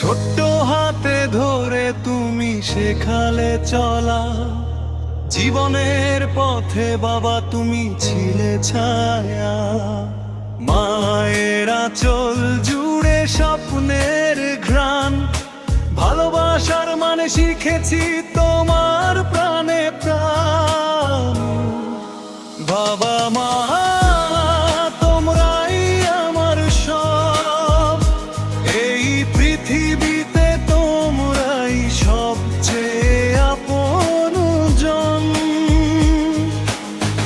ছোট্ট হাতে ধরে তুমি শেখালে চলা, জীবনের পথে বাবা তুমি ছিলে ছায়া। মায়ের আঁচল জুড়ে স্বপ্নের ঘ্রাণ, ভালোবাসার মানে শিখেছি তোমার প্রাণে প্রাণ। বাবা মা তোমরাই আমার সব, এই পৃথিবীতে তোমরাই সবচেয়ে আপনজন।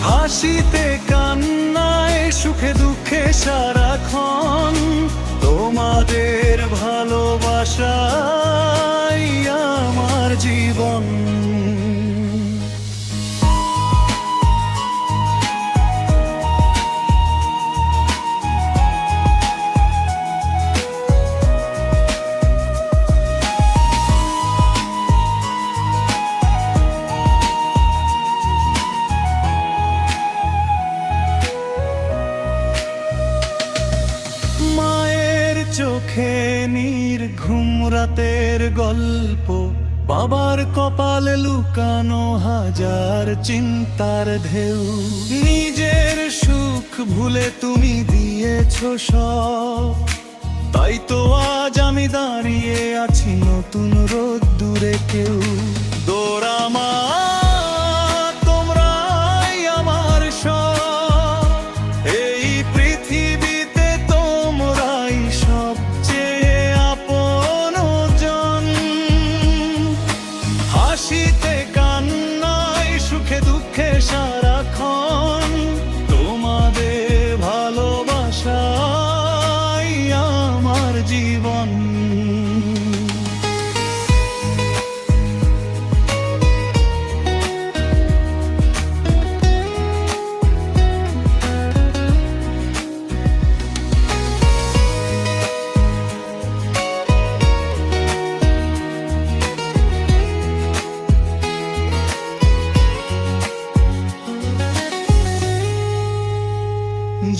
হাসিতে কান্নায় সুখে দুঃখে সারাক্ষণ, তোমাদের ভালোবাসাই আমার জীবন। চোখে নির্ঘুম রাতের গল্প, বাবার কপালে লুকানো হাজার চিন্তার ঢেউ। নিজের সুখ ভুলে তুমি দিয়েছো সব, তাই তো আজ আমি দাঁড়িয়ে আছি নতুন রোদ্দুরে। কেউ দোরা মা তোমরাই আমার সব, এই পৃথিবীতে তোমরাই সবচেয়ে আপনজন। হাসিতে কান্নায় সুখে দুঃখে সারাক্ষণ, তোমাদের ভালোবাসাই আমার জীবন।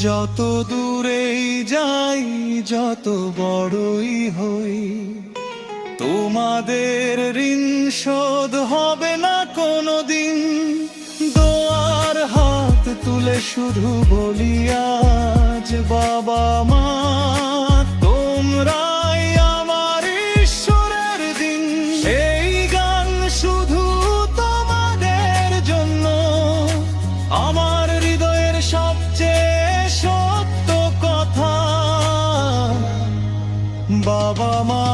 যত দূরেই যাই, যত বড়ই হই, তোমাদের ঋণ শোধ হবে না কোনোদিন। দোয়ার হাত তুলে শুধু বলি আজ, বাবা মা তোমরাই আমার ঈশ্বরের দিন। এই গান শুধু তোমাদের জন্য, আমার হৃদয়ের সবচেয়ে সত্য কথা। বাবা মা